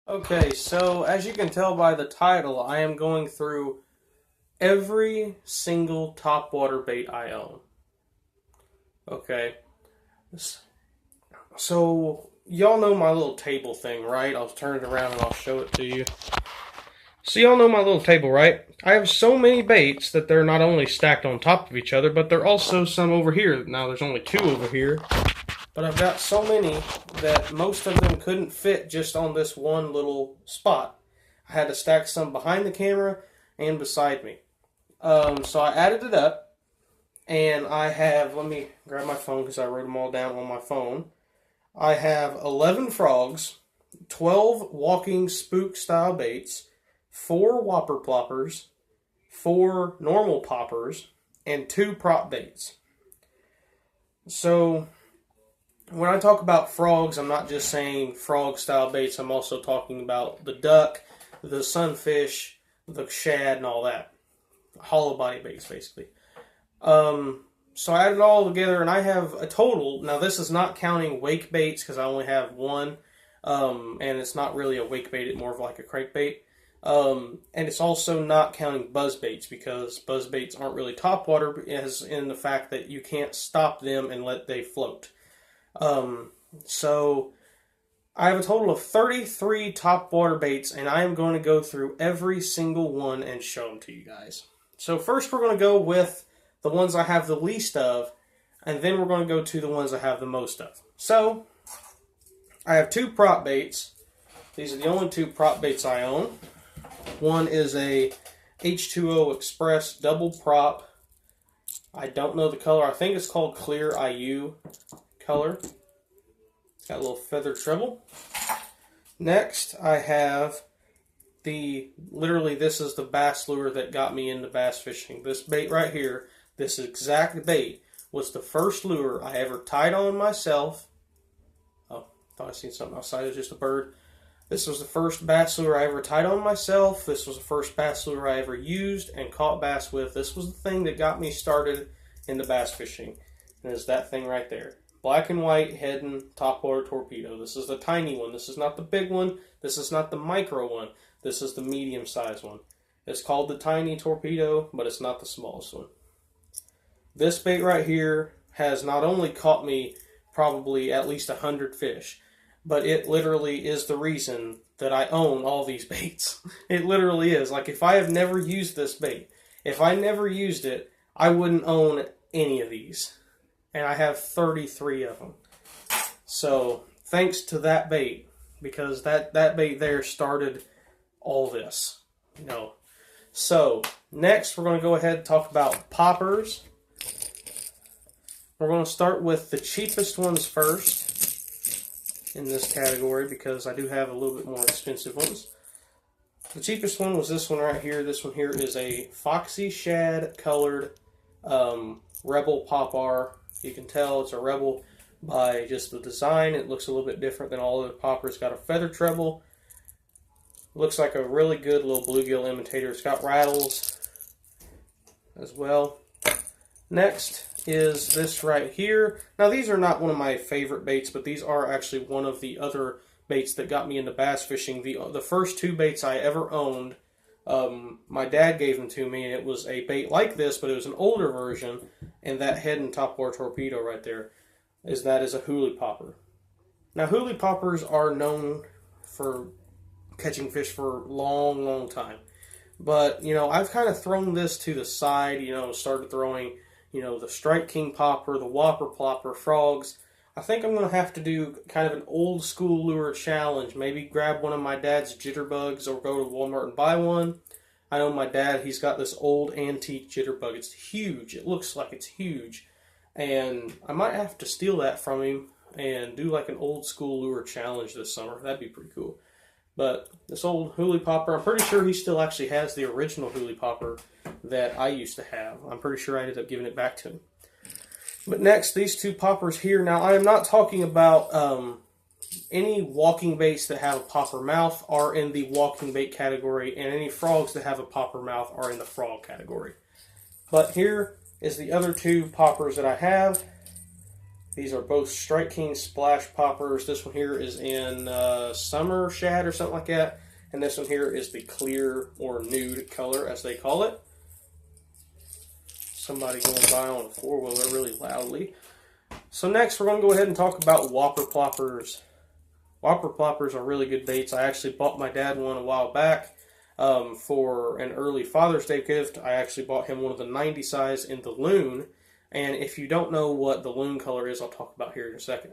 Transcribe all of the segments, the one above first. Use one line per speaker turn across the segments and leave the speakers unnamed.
Okay, so as you can tell by the title, I am going through every single topwater bait I own. Okay, so y'all know my little table thing, right? I'll turn it around and I'll show it to you. So y'all know my little table, right? I have so many baits that they're not only stacked on top of each other, but they're also some over here. Now there's only two over here, but I've got so many that most of them couldn't fit just on this one little spot. I had to stack some behind the camera and beside me. So I added it up, and I have, let me grab my phone because I wrote them all down on my phone. I have 11 frogs, 12 walking spook style baits, 4 whopper ploppers, 4 normal poppers, and 2 prop baits. So when I talk about frogs, I'm not just saying frog style baits, I'm also talking about the duck, the sunfish, the shad, and all that. Hollow body baits, basically. So I added it all together, and I have a total. Now, this is not counting wake baits because I only have one, and it's not really a wake bait; it's more of like a crankbait. And it's also not counting buzz baits because buzz baits aren't really topwater, as in the fact that you can't stop them and let they float. So I have a total of 33 topwater baits, and I am going to go through every single one and show them to you guys. So first we're going to go with the ones I have the least of, and then we're going to go to the ones I have the most of. So I have 2 prop baits. These are the only 2 prop baits I own. One is a H2O Express double prop. I don't know the color. I think it's called Clear IU color. It's got a little feather treble. Next, I have literally this is the bass lure that got me into bass fishing. This bait right here, this exact bait, was the first lure I ever tied on myself. Oh, thought I seen something outside. It was just a bird. This was the first bass lure I ever tied on myself. This was the first bass lure I ever used and caught bass with. This was the thing that got me started into bass fishing. And it's that thing right there. Black and white Heddon topwater torpedo. This is the tiny one. This is not the big one. This is not the micro one. This is the medium-sized one. It's called the tiny torpedo, but it's not the smallest one. This bait right here has not only caught me probably at least 100 fish, but it literally is the reason that I own all these baits. It literally is. Like, if I have never used this bait, if I never used it, I wouldn't own any of these. And I have 33 of them. So, thanks to that bait, because that bait there started all this. So, next we're going to go ahead and talk about poppers. We're going to start with the cheapest ones first in this category because I do have a little bit more expensive ones. The cheapest one was this one right here. This one here is a Foxy Shad colored Rebel Popper. You can tell it's a Rebel by just the design. It looks a little bit different than all other poppers. Got a feather treble. Looks like a really good little bluegill imitator. It's got rattles as well. Next is this right here. Now, these are not one of my favorite baits, but these are actually one of the other baits that got me into bass fishing. The first 2 baits I ever owned, my dad gave them to me, and it was a bait like this, but it was an older version, and that Heddon topwater torpedo right there is a hoolie popper. Now, hoolie poppers are known for catching fish for a long, long time. But, I've kind of thrown this to the side, started throwing, the Strike King popper, the Whopper plopper, frogs. I think I'm going to have to do kind of an old school lure challenge. Maybe grab one of my dad's jitterbugs or go to Walmart and buy one. I know my dad, he's got this old antique jitterbug. It's huge. It looks like it's huge. And I might have to steal that from him and do like an old school lure challenge this summer. That'd be pretty cool. But this old hoolie popper, I'm pretty sure he still actually has the original hoolie popper that I used to have. I'm pretty sure I ended up giving it back to him. But next, these 2 poppers here. Now, I am not talking about any walking baits that have a popper mouth are in the walking bait category, and any frogs that have a popper mouth are in the frog category. But here is the other 2 poppers that I have. These are both Strike King Splash Poppers. This one here is in Summer Shad or something like that. And this one here is the clear or nude color, as they call it. Somebody going by on a four-wheeler really loudly. So next we're going to go ahead and talk about Whopper Ploppers. Whopper Ploppers are really good baits. I actually bought my dad one a while back for an early Father's Day gift. I actually bought him one of the 90 size in the Loon. And if you don't know what the Loon color is, I'll talk about here in a second.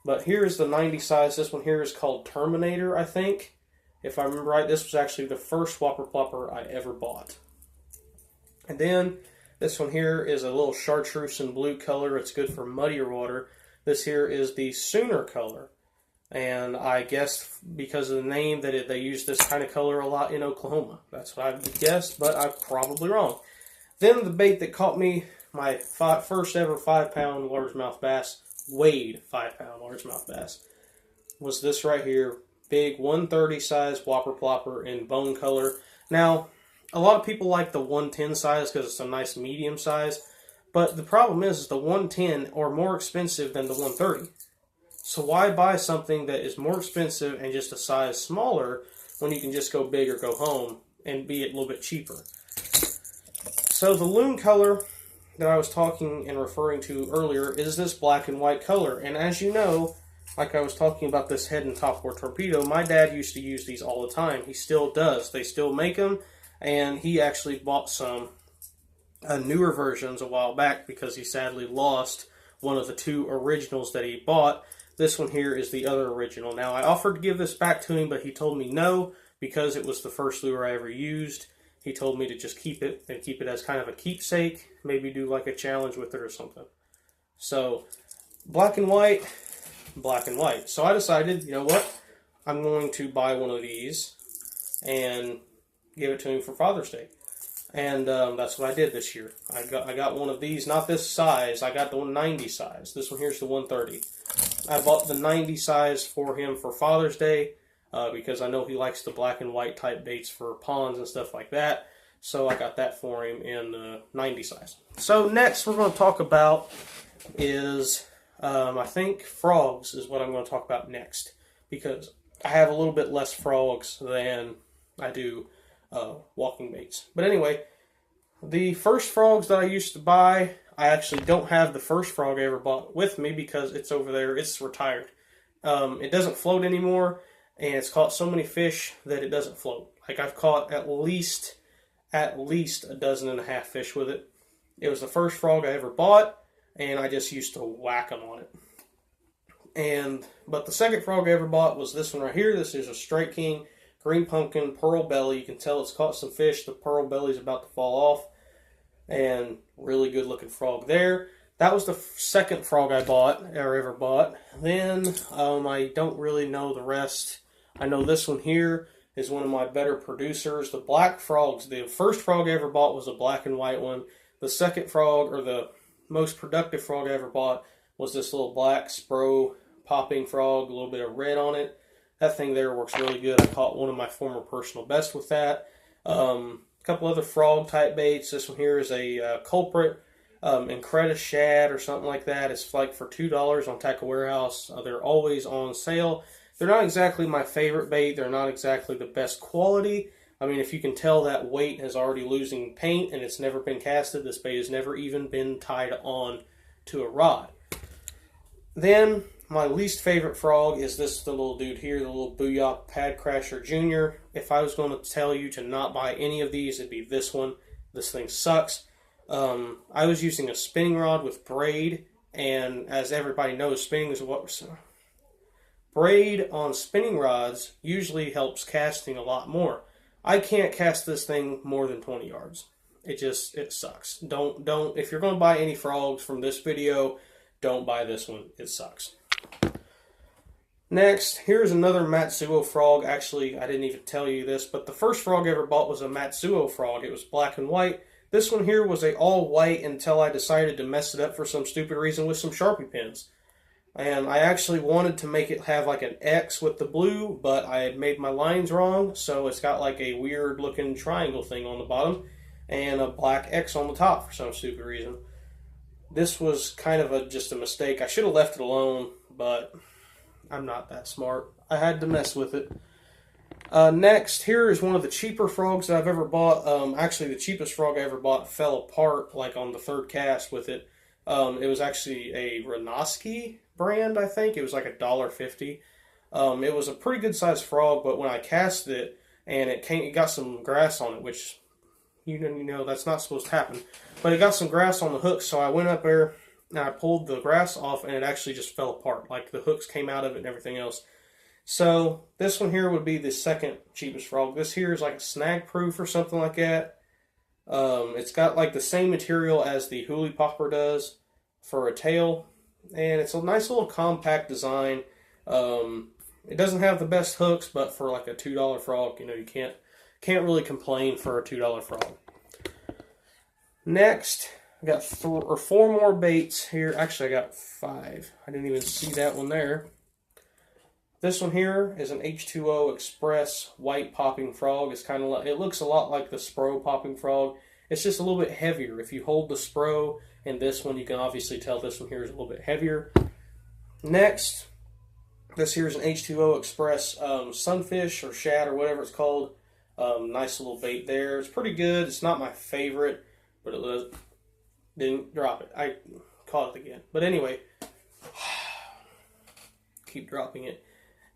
But here's the 90 size. This one here is called Terminator, I think. If I remember right, this was actually the first Whopper Plopper I ever bought. And then this one here is a little chartreuse and blue color. It's good for muddier water. This here is the Sooner color. And I guess because of the name that they use this kind of color a lot in Oklahoma. That's what I guessed, but I'm probably wrong. Then the bait that caught me, my first ever 5-pound largemouth bass, weighed 5-pound largemouth bass, was this right here. Big 130 size Whopper Plopper in bone color. Now, a lot of people like the 110 size because it's a nice medium size. But the problem is the 110 are more expensive than the 130. So why buy something that is more expensive and just a size smaller when you can just go big or go home and be a little bit cheaper? So the Loon color that I was talking and referring to earlier is this black and white color. And as you know, like I was talking about this head and topwater torpedo, my dad used to use these all the time. He still does. They still make them, and he actually bought some newer versions a while back because he sadly lost one of the two originals that he bought. This one here is the other original. Now, I offered to give this back to him, but he told me no because it was the first lure I ever used. He told me to just keep it and keep it as kind of a keepsake, maybe do like a challenge with it or something. So, black and white. So I decided, you know what, I'm going to buy one of these and give it to him for Father's Day. And that's what I did this year. I got one of these, not this size, I got the 90 size. This one here's the 130. I bought the 90 size for him for Father's Day because I know he likes the black and white type baits for ponds and stuff like that. So I got that for him in the 90 size. So next we're going to talk about is... I think frogs is what I'm going to talk about next because I have a little bit less frogs than I do walking baits. But anyway, the first frogs that I used to buy, I actually don't have the first frog I ever bought with me because it's over there. It's retired. It doesn't float anymore, and it's caught so many fish that it doesn't float. Like I've caught at least 1.5 dozen fish with it. It was the first frog I ever bought. And I just used to whack them on it. But the second frog I ever bought was this one right here. This is a Strike King Green Pumpkin Pearl Belly. You can tell it's caught some fish. The pearl belly's about to fall off. And really good looking frog there. That was the second frog I ever bought. Then I don't really know the rest. I know this one here is one of my better producers. The black frogs. The first frog I ever bought was a black and white one. The second frog, or the most productive frog I ever bought, was this little black Spro popping frog, a little bit of red on it. That thing there works really good. I caught one of my former personal best with that. A couple other frog type baits. This one here is a culprit, Incredible shad or something like that. It's like for $2 on Tackle Warehouse. They're always on sale. They're not exactly my favorite bait. They're not exactly the best quality. I mean, if you can tell, that weight is already losing paint and it's never been casted. This bait has never even been tied on to a rod. Then, my least favorite frog is the little dude here, the little Booyah Pad Crasher Jr. If I was going to tell you to not buy any of these, it'd be this one. This thing sucks. I was using a spinning rod with braid, and as everybody knows, braid on spinning rods usually helps casting a lot more. I can't cast this thing more than 20 yards. It sucks. Don't, if you're going to buy any frogs from this video, don't buy this one. It sucks. Next, here's another Matsuo frog. Actually, I didn't even tell you this, but the first frog I ever bought was a Matsuo frog. It was black and white. This one here was all white until I decided to mess it up for some stupid reason with some Sharpie pens. And I actually wanted to make it have like an X with the blue, but I had made my lines wrong, so it's got like a weird looking triangle thing on the bottom and a black X on the top for some stupid reason. This was kind of just a mistake. I should have left it alone, but I'm not that smart. I had to mess with it. Next, here is one of the cheaper frogs that I've ever bought. Actually, the cheapest frog I ever bought fell apart like on the third cast with it. It was actually a Renoski brand, I think. It was like $1.50. It was a pretty good sized frog, but when I cast it and it got some grass on it, which you know that's not supposed to happen. But it got some grass on the hooks, so I went up there and I pulled the grass off, and it actually just fell apart. Like the hooks came out of it and everything else. So this one here would be the second cheapest frog. This here is like a snag proof or something like that. It's got like the same material as the Hoolie Popper does for a tail, and it's a nice little compact design. It doesn't have the best hooks, but for like a $2 frog, you can't really complain for a $2 frog. Next, I got 4 more baits here. Actually, I got 5. I didn't even see that one there. This one here is an H2O Express white popping frog. It looks a lot like the Spro popping frog. It's just a little bit heavier. If you hold the Spro and this one, you can obviously tell this one here is a little bit heavier. Next, this here is an H2O Express sunfish or shad or whatever it's called. Nice little bait there. It's pretty good. It's not my favorite, but it didn't drop it. I caught it again. But anyway, keep dropping it.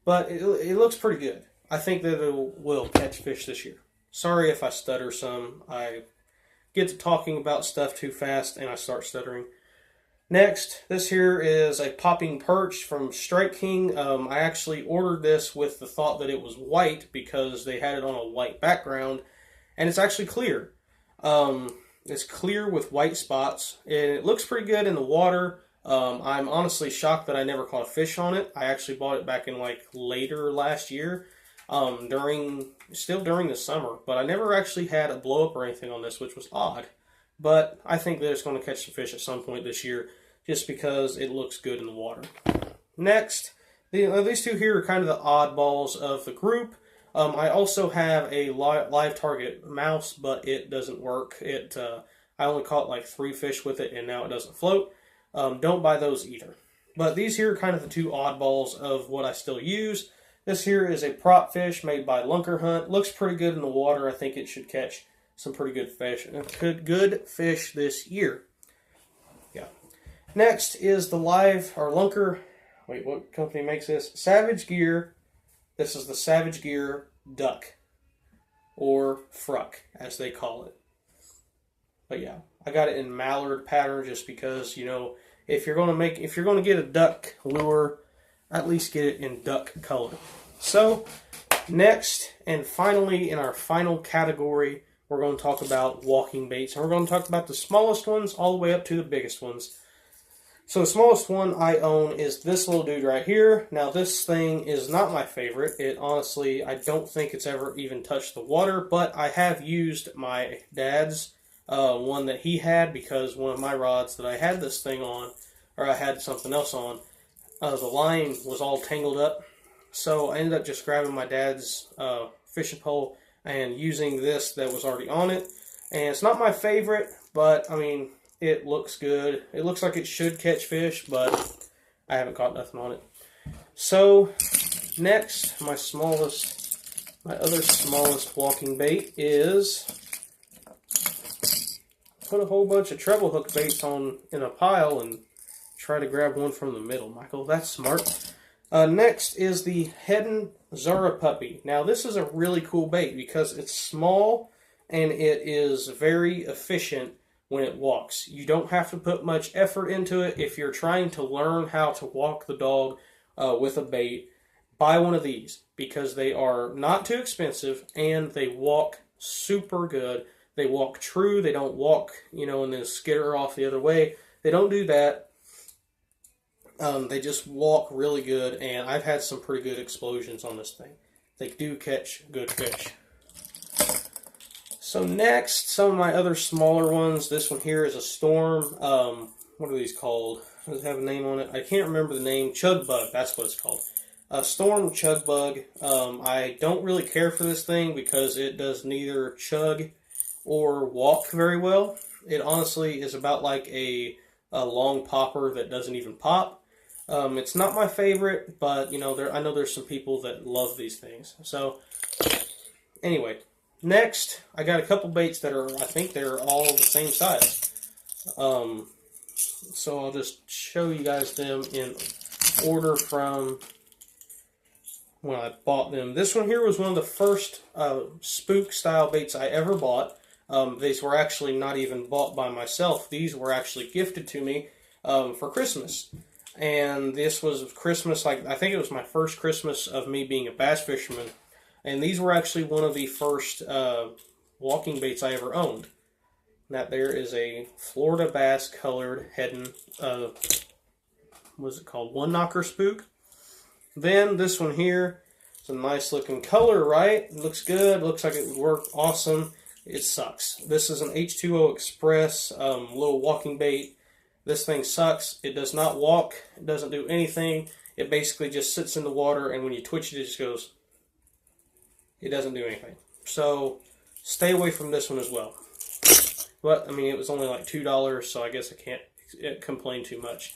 But it looks pretty good. I think that it will catch fish this year. Sorry if I stutter some. I get to talking about stuff too fast and I start stuttering. Next, this here is a popping perch from Strike King. I actually ordered this with the thought that it was white because they had it on a white background. And it's actually clear. It's clear with white spots. And it looks pretty good in the water. I'm honestly shocked that I never caught a fish on it. I actually bought it back in like later last year, during the summer, but I never actually had a blow up or anything on this, which was odd. But I think that it's going to catch some fish at some point this year, just because it looks good in the water. Next, these two here are kind of the oddballs of the group. I also have a live target mouse, but it doesn't work. I only caught like 3 fish with it, and now it doesn't float. Don't buy those either. But these here are kind of the two oddballs of what I still use. This here is a prop fish made by Lunker Hunt. Looks pretty good in the water. I think it should catch some pretty good fish. Good fish this year. Yeah. Next is the Lunker. Wait, what company makes this? Savage Gear. This is the Savage Gear Duck, or Fruck, as they call it. But yeah, I got it in mallard pattern just because, if you're going to get a duck lure, at least get it in duck color. So, next and finally, in our final category, we're going to talk about walking baits. And we're going to talk about the smallest ones all the way up to the biggest ones. So the smallest one I own is this little dude right here. Now this thing is not my favorite. Honestly, I don't think it's ever even touched the water, but I have used my dad's one that he had, because one of my rods that I had this thing on, or I had something else on, the line was all tangled up. So I ended up just grabbing my dad's fishing pole and using this that was already on it. And it's not my favorite, but I mean, it looks good. It looks like it should catch fish, but I haven't caught nothing on it. So next, my other smallest walking bait is, put a whole bunch of treble hook baits in a pile and try to grab one from the middle. Michael, that's smart. Next is the Hedden Zura Puppy. Now this is a really cool bait because it's small and it is very efficient when it walks. You don't have to put much effort into it. If you're trying to learn how to walk the dog with a bait, buy one of these because they are not too expensive and they walk super good. They walk true. They don't walk, and then skitter off the other way. They don't do that. They just walk really good, and I've had some pretty good explosions on this thing. They do catch good fish. So next, some of my other smaller ones. This one here is a Storm. What are these called? Does it have a name on it? I can't remember the name. Chug Bug, that's what it's called. A Storm Chug Bug. I don't really care for this thing because it does neither chug or walk very well. It honestly is about like a a long popper that doesn't even pop. It's not my favorite, but you know, I know there's some people that love these things. So anyway, next I got a couple baits that are, I think they're all the same size. So I'll just show you guys them in order from when I bought them. This one here was one of the first spook style baits I ever bought. These were actually not even bought by myself. These were actually gifted to me for Christmas. And this was Christmas, like I think it was my first Christmas of me being a bass fisherman. And these were actually one of the first walking baits I ever owned. That there is a Florida bass colored heading, what's it called? One knocker spook. Then this one here, it's a nice looking color, right? It looks good, looks like it would work awesome. It sucks. This is an H2O Express little walking bait. This thing sucks. It does not walk. It doesn't do anything. It basically just sits in the water, and when you twitch it, it just goes. It doesn't do anything. So stay away from this one as well. But, I mean, it was only like $2, so I guess I can't complain too much.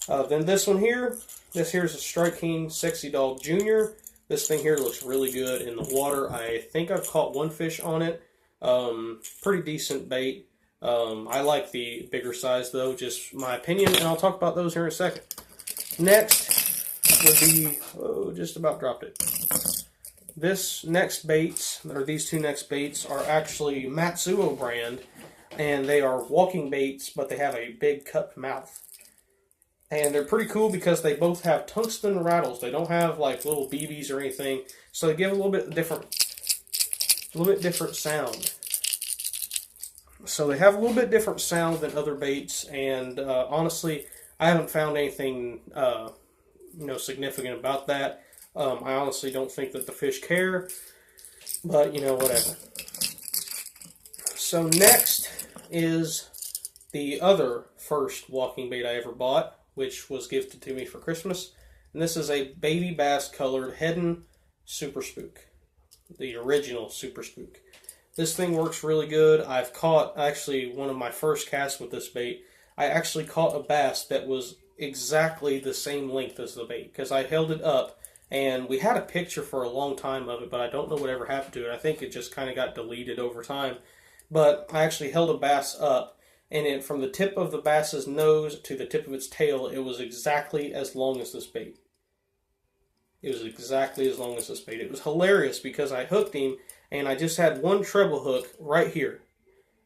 Then this one here. This here is a Strike King Sexy Dog Jr. This thing here looks really good in the water. I think I've caught one fish on it. Pretty decent bait. I like the bigger size though, just my opinion, and I'll talk about those here in a second. Next would be, oh, just about dropped it. This next baits, or these two next baits, are actually Matsuo brand, and they are walking baits, but they have a big cupped mouth. And they're pretty cool because they both have tungsten rattles. They don't have like little BBs or anything, so they give a little bit different sound. So they have a little bit different sound than other baits, and honestly, I haven't found anything significant about that. I honestly don't think that the fish care, but you know, whatever. So next is the other first walking bait I ever bought, which was gifted to me for Christmas, and this is a baby bass colored Heddon Super Spook, the original Super Spook. This thing works really good. I've caught, actually, one of my first casts with this bait, I actually caught a bass that was exactly the same length as the bait, because I held it up, and we had a picture for a long time of it, but I don't know whatever happened to it. I think it just kind of got deleted over time. But I actually held a bass up, and from the tip of the bass's nose to the tip of its tail, it was exactly as long as this bait. It was exactly as long as this bait. It was hilarious because I hooked him, and I just had one treble hook right here.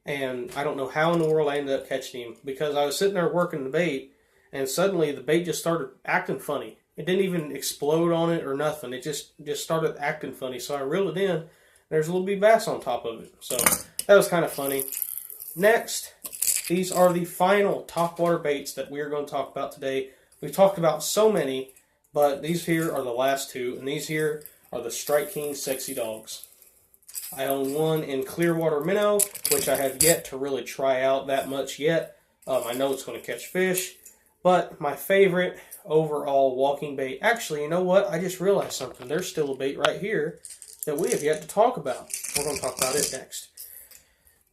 And I don't know how in the world I ended up catching him, because I was sitting there working the bait, and suddenly the bait just started acting funny. It didn't even explode on it or nothing. It just started acting funny. So I reeled it in. There's a little bitty bass on top of it. So that was kind of funny. Next, these are the final topwater baits that we are going to talk about today. We've talked about so many, but these here are the last two, and these here are the Strike King Sexy Dogs. I own one in Clearwater Minnow, which I have yet to really try out that much yet. I know it's going to catch fish, but my favorite overall walking bait, actually, you know what? I just realized something. There's still a bait right here that we have yet to talk about. We're going to talk about it next.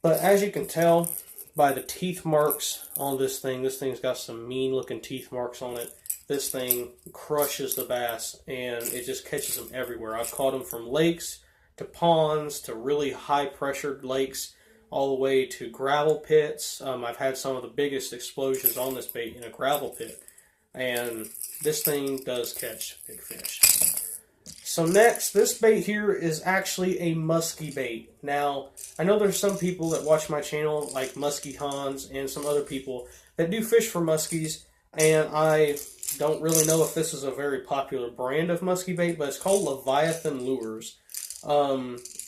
But as you can tell by the teeth marks on this thing's got some mean looking teeth marks on it. This thing crushes the bass, and it just catches them everywhere. I've caught them from lakes to ponds to really high pressured lakes, all the way to gravel pits. I've had some of the biggest explosions on this bait in a gravel pit, and this thing does catch big fish. So next, this bait here is actually a musky bait. Now, I know there's some people that watch my channel, like Musky Hans and some other people, that do fish for muskies, and I don't really know if this is a very popular brand of musky bait, but it's called Leviathan Lures.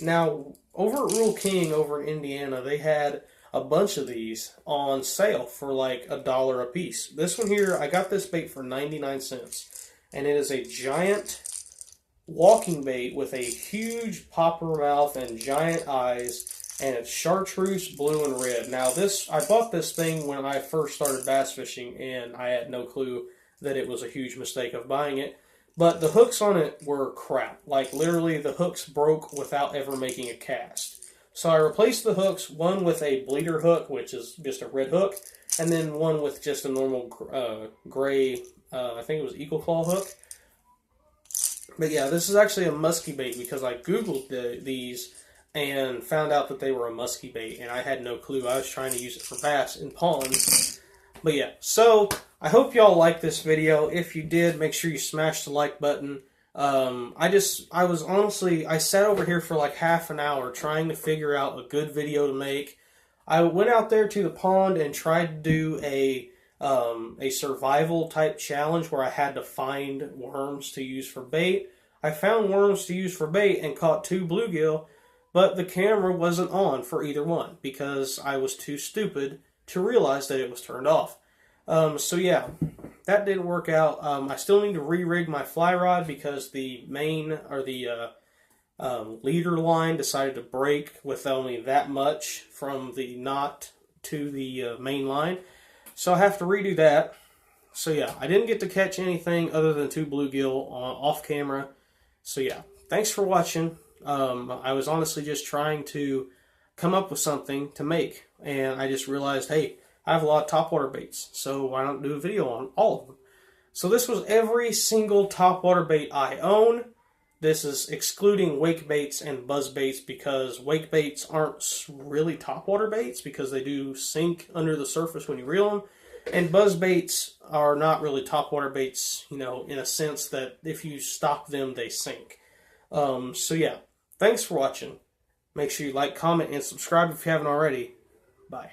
Now, over at Rural King over in Indiana, they had a bunch of these on sale for like $1 a piece. This one here, I got this bait for 99 cents, and it is a giant walking bait with a huge popper mouth and giant eyes, and it's chartreuse, blue, and red. Now I bought this thing when I first started bass fishing, and I had no clue that it was a huge mistake of buying it. But the hooks on it were crap. Like, literally, the hooks broke without ever making a cast. So I replaced the hooks, one with a bleeder hook, which is just a red hook, and then one with just a normal gray, I think it was Eagle Claw hook. But yeah, this is actually a musky bait because I Googled these and found out that they were a musky bait, and I had no clue. I was trying to use it for bass in ponds. But yeah, so I hope y'all liked this video. If you did, make sure you smash the like button. I sat over here for like half an hour trying to figure out a good video to make. I went out there to the pond and tried to do a survival type challenge where I had to find worms to use for bait. I found worms to use for bait and caught 2 bluegill, but the camera wasn't on for either one because I was too stupid to realize that it was turned off. So yeah, that didn't work out. I still need to re-rig my fly rod because the main, or the leader line decided to break with only that much from the knot to the main line. So I have to redo that. So yeah, I didn't get to catch anything other than 2 bluegill off camera. So yeah, thanks for watching. I was honestly just trying to come up with something to make, and I just realized, hey, I have a lot of topwater baits, so why not do a video on all of them? So this was every single topwater bait I own. This is excluding wake baits and buzz baits because wake baits aren't really topwater baits because they do sink under the surface when you reel them. And buzz baits are not really topwater baits, you know, in a sense that if you stop them, they sink. So yeah, thanks for watching. Make sure you like, comment, and subscribe if you haven't already. Bye.